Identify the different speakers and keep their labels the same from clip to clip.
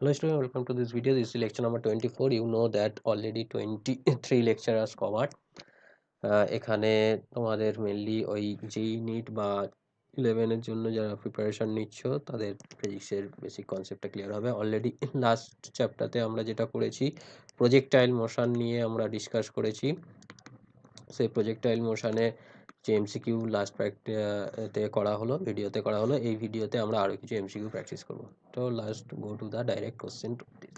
Speaker 1: Hello students, welcome to this video. This is lecture number 24. You know that already 23 lecturers covered. এখানে তোমাদের mainly ওই যেই NEET বা 11 এর জন্য যারা প্রিপারেশন নিচ্ছ তাদের ফিজিক্সের বেসিক কনসেপ্টটা ক্লিয়ার হবে। অলরেডি লাস্ট চ্যাপ্টারতে আমরা যেটা করেছি প্রজেক্টাইল মোশন নিয়ে আমরা ডিসকাস করেছি। সেই প্রজেক্টাইল মোশনে যে এমসিকিউ লাস্ট তে করা হলো, ভিডিওতে করা হলো, এই ভিডিওতে আমরা আরও কিছু এমসিকিউ প্র্যাকটিস করব। তো last go to the direct question to this.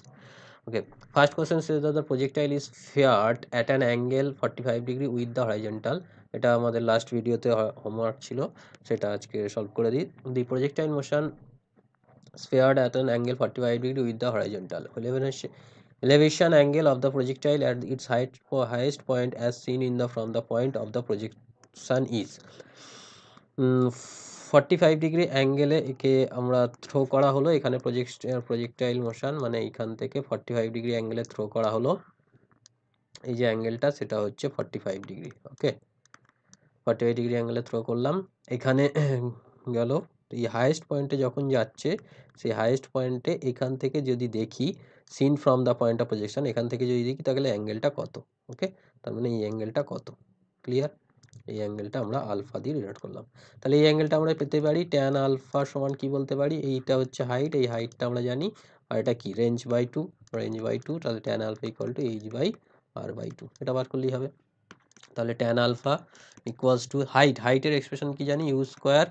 Speaker 1: Okay, first question says that the projectile is fired at an angle 45 degree with the horizontal. এটা আমাদের লাস্ট ভিডিওতে হোমওয়ার্ক ছিল, সেটা আজকে সলভ করে দিই। The projectile motion fired at an angle 45 degree with the horizontal. Elevation angle of the projectile at its highest point as seen in the from the point of the projection is 45 degree অ্যাঙ্গেলে একে আমরা throw করা হলো। এখানে projectile motion মানে এইখান থেকে 45 degree অ্যাঙ্গেলে থ্রো করা হলো। এই যে অ্যাঙ্গেলটা সেটা হচ্ছে 45 ডিগ্রি। ওকে, 45 ডিগ্রি অ্যাঙ্গেলে থ্রো করলাম। এখানে গেল, এই হাইয়েস্ট পয়েন্টে যখন যাচ্ছে সেই হাইয়েস্ট পয়েন্টে এখান থেকে যদি দেখি seen from the point of projection, এখান থেকে যদি দেখি তাহলে অ্যাঙ্গেলটা কত। ওকে, তার মানে এই অ্যাঙ্গেলটা কত, ক্লিয়ার? এই অ্যাঙ্গেলটা আমরা আলফা দিয়ে ডিনোট করলাম। তাহলে এই অ্যাঙ্গেলটা আমরা পেতে পারি ট্যান আলফা সমান কি বলতে পারি, এইটা হচ্ছে হাইট, এই হাইটটা আমরা জানি, আর এটা কি range by two, range by two, তাহলে tan alpha equal to H by R by two, এটা বার করলেই হবে। তাহলে ট্যান আলফা ইকুয়ালস টু হাইটের এক্সপ্রেশন কি জানি, U square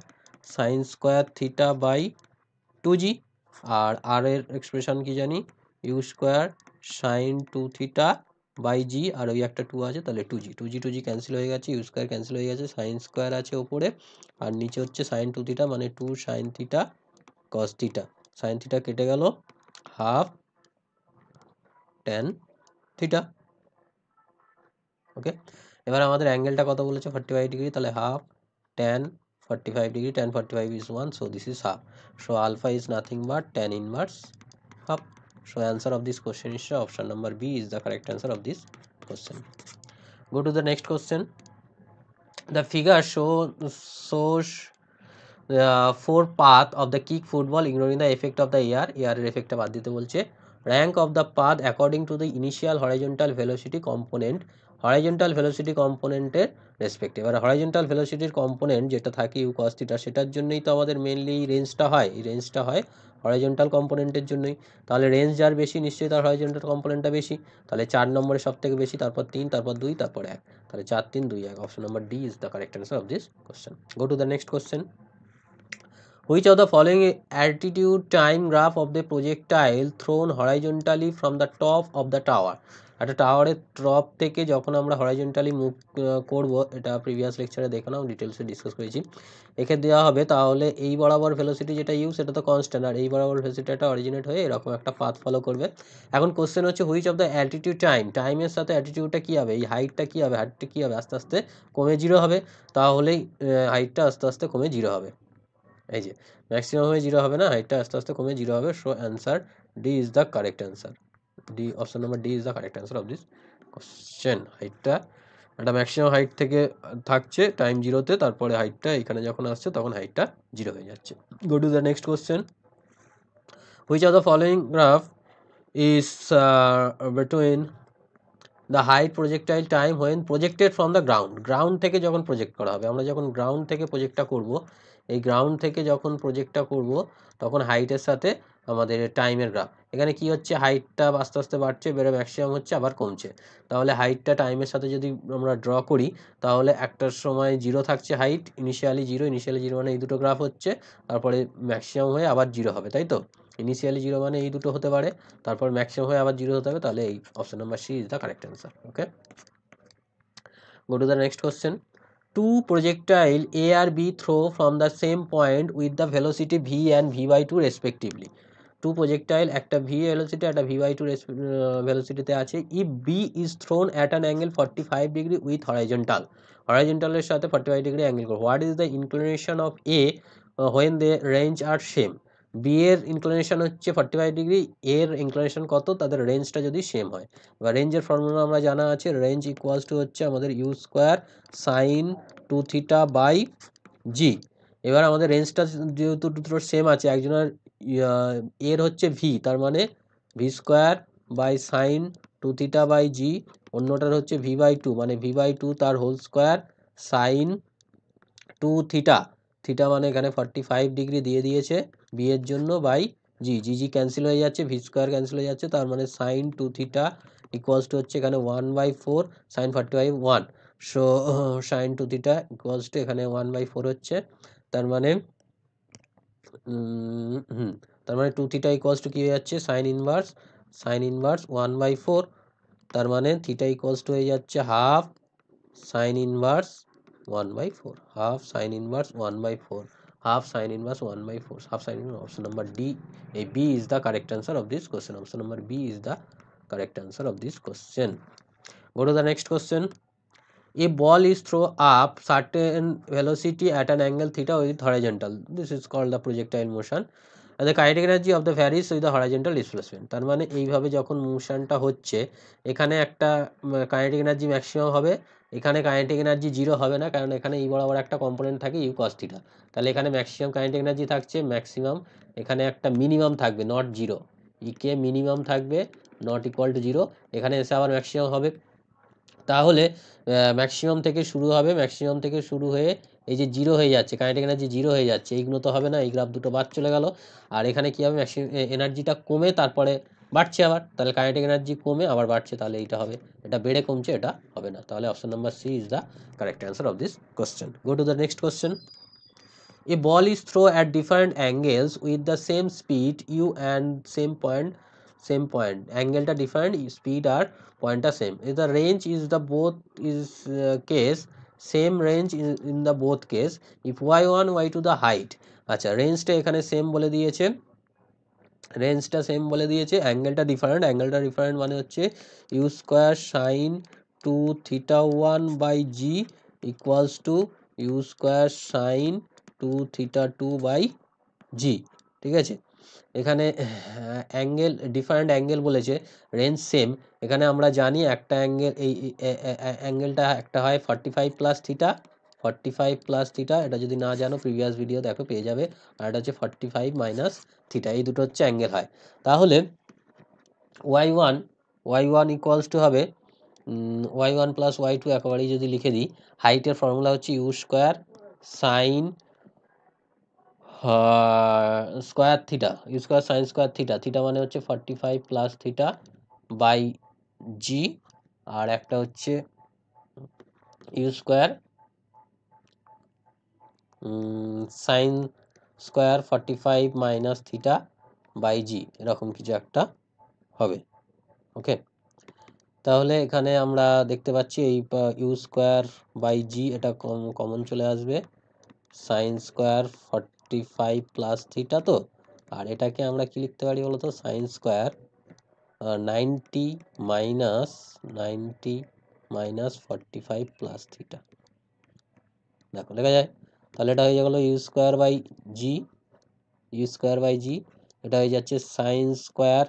Speaker 1: sine square theta by 2g, আর আর এর এক্সপ্রেশন কি জানি, U square sine 2 theta by G, আর ওই একটা 2 আছে, তাহলে 2g ক্যান্সেল হয়ে গেছে, ইউ স্কোয়ার ক্যান্সেল হয়ে গেছে, সাইন স্কোয়ার আছে ওপরে, আর নিচে হচ্ছে সাইন 2 থিটা মানে 2 sine theta cos theta, sine theta কেটে গেল, হাফ ট্যান থিটা। ওকে, এবার আমাদের অ্যাঙ্গেলটা কত বলেছে 45 ডিগ্রি, তাহলে half tan 45 degree, tan 45 is 1, so this is half. So alpha is nothing but tan inverse half. So answer of this question is option number B is the correct answer of this question. Go to the next question. The figure shows the four path of the kick football ignoring the effect of the air. Air effect বাদ দিতে বলছে। Rank of the path according to the initial horizontal velocity component, horizontal velocity কম্পোনেন্টের respect. এবার horizontal ভেলোসিটির component যেটা থাকে you cos theta, সেটার জন্যই তো আমাদের মেনলি এই রেঞ্জটা হয়, এই রেঞ্জটা হয় হরাইজন্টাল কম্পোনেন্টের জন্যই। তাহলে রেঞ্জ যার বেশি নিশ্চয়ই তার হরাইজন্টাল কম্পোনেন্টটা বেশি, তাহলে 4 নম্বরে সব থেকে বেশি, তারপর 3, তারপর 2, তারপর 1, তাহলে 4 3 2 1, option number D is the correct answer of this question. Go to the next question. Which of the following attitude time graph of the projectile thrown horizontally from the top of the tower? একটা টাওয়ারের top থেকে যখন আমরা horizontally move করব, এটা previous লেকচারে দেখানো ডিটেলসে ডিসকাস করেছি, একে দেওয়া হবে, তাহলে এই বরাবর ভেলোসিটি যেটা ইউ সেটা তো কনস্ট্যান্ট, আর এই বরাবর ভেলোসিটিটা অরিজিনেট হয়ে এরকম একটা পাথ ফলো করবে। এখন কোশ্চেন হচ্ছে হুইচ অফ দ্য অ্যাটিটিউড টাইমের সাথে অ্যাটিটিউডটা কী হবে, এই হাইটটা কী হবে, হাইটটা কী হবে, আস্তে আস্তে কমে জিরো হবে, তাহলেই হাইটটা আস্তে আস্তে কমে জিরো হবে। এই যে ম্যাক্সিমাম হয়ে জিরো হবে না, হাইটটা আস্তে আস্তে কমে জিরো হবে। So answer D is the correct answer. D, option number D is the correct answer of this question. হাইটটা একটা ম্যাক্সিমাম হাইট থেকে থাকছে টাইম জিরোতে, তারপরে হাইটটা এখানে যখন আসছে তখন হাইটটা জিরো হয়ে যাচ্ছে। গো to the next question. Which of the following graph is between the height projectile time when projected from the ground থেকে যখন প্রজেক্ট করা হবে, আমরা যখন গ্রাউন্ড থেকে প্রজেক্টটা করব, এই গ্রাউন্ড থেকে যখন প্রজেক্টটা করব তখন হাইটের সাথে আমাদের টাইমের গ্রাফ। এখানে কি হচ্ছে, হাইটটা আস্তে আস্তে বাড়ছে, বেড়ে ম্যাক্সিমাম হচ্ছে আবার কমছে, তাহলে হাইটটা টাইমের সাথে যদি আমরা ড্র করি তাহলে একটার সময় জিরো থাকছে, হাইট ইনিশিয়ালি জিরো মানে এই দুটো গ্রাফ হচ্ছে, তারপরে ম্যাক্সিমাম হয়ে আবার জিরো হবে, তাই তো? ইনিশিয়ালি জিরো মানে এই দুটো হতে পারে, তারপর ম্যাক্সিমাম হয়ে আবার জিরো হতে হবে, তাহলে এই option number C is the correct answer. Okay, go to the next question. Two projectile A or B throw from the same point with the velocity v and v by 2 respectively. Two projectile, একটা v velocity একটা v by 2 velocity তে আছে। If B is thrown at an angle 45 degree with horizontal এর সাথে 45 degree angle করো, what is the inclination of A when the range are same? B এর inclination হচ্ছে 45 degree, এর inclination কত, তাদের রেঞ্জটা যদি সেম হয়। বা রেঞ্জের ফর্মুলা আমরা জানা আছে, রেঞ্জ ইকুয়ালস টু হচ্ছে আমাদের U square sine 2 theta by G. এবার আমাদের রেঞ্জটা যেহেতু দুটো সেম আছে, একজনের এর হচ্ছে ভি, তার মানে V square by sine 2 theta by G, অন্যটার হচ্ছে ভি বাই টু, মানে ভি বাই টু তার whole square sine 2 theta, theta মানে এখানে 45 ডিগ্রি দিয়ে দিয়েছে বি এর জন্য, by G, G G cancel হয়ে যাচ্ছে, ভি স্কোয়ার ক্যান্সেল হয়ে যাচ্ছে, তার মানে সাইন 2 থিটা ইকুয়ালস টু হচ্ছে এখানে 1/4 sine 45 1, so sine 2 theta equals to এখানে 1/4 হচ্ছে, তার মানে তার মানে 2 থিটা ইকুয়ালস টু কি হয়ে যাচ্ছে সাইন ইনভার্স 1/4, তার মানে থিটা ইকুয়ালস টু হয়ে যাচ্ছে half sign inverse 1/4, half sign inverse 1/4, half sin inverse 1/4, half sin inverse. Option number D, a B is the correct answer of this question. Option number B is the correct answer of this question. Go to the next question. A ball is thrown up certain velocity at an angle theta with horizontal. This is called the projectile motion. And the kinetic energy of the varies with the horizontal displacement. তার মানে এইভাবে যখন মোশনটা হচ্ছে এখানে একটা kinetic energy maximum হবে, এখানে kinetic energy zero হবে না, কারণ এখানে এই বরাবর একটা কম্পোনেন্ট থাকে ইউ কস থিটা, তাহলে এখানে ম্যাক্সিমাম কাইনেটিক এনার্জি থাকছে, ম্যাক্সিমাম এখানে একটা মিনিমাম থাকবে নট জিরো, ইকে মিনিমাম থাকবে নট ইকুয়াল টু জিরো, এখানে এসে আবার ম্যাক্সিমাম হবে, তাহলে ম্যাক্সিমাম থেকে শুরু হবে, ম্যাক্সিমাম থেকে শুরু হয়ে এই যে জিরো হয়ে যাচ্ছে কাইনেটিক এনার্জি জিরো হয়ে যাচ্ছে, এইগুলো তো হবে না, এই গ্রাফ দুটো বাদ চলে গেল, আর এখানে কী হবে ম্যাক্সিমাম এনার্জিটা কমে তারপরে বাড়ছে আবার, তাহলে কাইনেটিক এনার্জি কমে আবার বাড়ছে, তাহলে এইটা হবে, এটা বেড়ে কমছে, এটা হবে না, তাহলে option number C is the correct answer of this question. Go to the next question. A ball is thrown at different angles with the same speed u and same point. Angle টা different, speed আর point টা same. If the range is the both is case, same range in the both case. If y1 y2 the height. আচ্ছা রেঞ্জটা এখানে same বলে দিয়েছে, রেঞ্জটা same বলে দিয়েছে, অ্যাঙ্গেলটা ডিফারেন্ট মানে হচ্ছে U square sine 2 theta 1 by G equals to U square sine 2 theta 2 by G, ঠিক আছে, এখানে অ্যাঙ্গেল ডিফারেন্ট অ্যাঙ্গেল বলেছে, রেঞ্জ সেম, এখানে আমরা জানি একটা অ্যাঙ্গেল এই অ্যাঙ্গেলটা একটা হয় 45 প্লাস থিটা, 45 প্লাস থিটা, এটা যদি না জানো প্রিভিয়াস ভিডিও দেখো পেয়ে যাবে, আর এটা হচ্ছে 45 মাইনাস থিটা, এই দুটো হচ্ছে অ্যাঙ্গেল হয়, তাহলে y1 ইকুয়ালস টু হবে y1 প্লাস y2 একেবারেই যদি লিখে দিই, হাইটের ফর্মুলা হচ্ছে U square sine square theta, U square sine square theta, theta মানে হচ্ছে 45 প্লাস থিটা বাই জি, আর একটা হচ্ছে U square sine square 45 minus theta by G, এরকম কিছু একটা হবে, ওকে, তাহলে এখানে আমরা দেখতে পাচ্ছি এই ইউ স্কোয়ার বাই জি এটা কমন চলে আসবে, সাইন স্কোয়ার 45 প্লাস থিটা, তো আর এটাকে আমরা কি লিখতে পারি বলতো, sine square 90 minus 45 plus theta, দেখো লেখা যায়, তাহলে এটা হয়ে গেল ইউ স্কোয়ার বাই জি, এটা হয়ে যাচ্ছে সাইন স্কোয়ার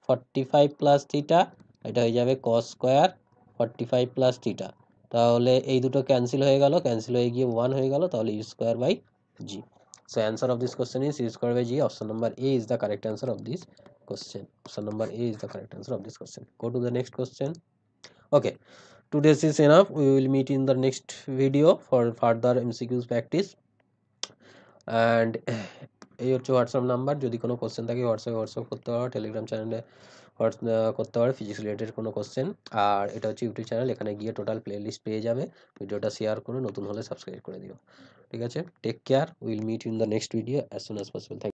Speaker 1: 45 প্লাস থিটা, এটা হয়ে যাবে কস স্কোয়ার 45 প্লাস থিটা, তাহলে এই দুটো ক্যান্সেল হয়ে গেল, ক্যান্সেল হয়ে গিয়ে 1 হয়ে গেল, তাহলে u square by g, so answer of this question is u square by g. Option number A is the correct answer of this question. Option number A is the correct answer of this question. Go to the next question. Okay, today's is enough. We will meet in the next video for further MCQs practice. And এই হচ্ছে WhatsApp number, যদি কোনো question থাকে WhatsApp করতে পারো, Telegram চ্যানেলে করতে পারো ফিজিক্স রিলেটেড কোনো কোশ্চেন, আর এটা হচ্ছে ইউটিউব চ্যানেল, এখানে গিয়ে টোটাল প্লেলিস্ট পেয়ে যাবে, ভিডিওটা শেয়ার করে নতুন হলে সাবস্ক্রাইব করে দিও, ঠিক আছে, take care, will meet in the next video as soon as possible.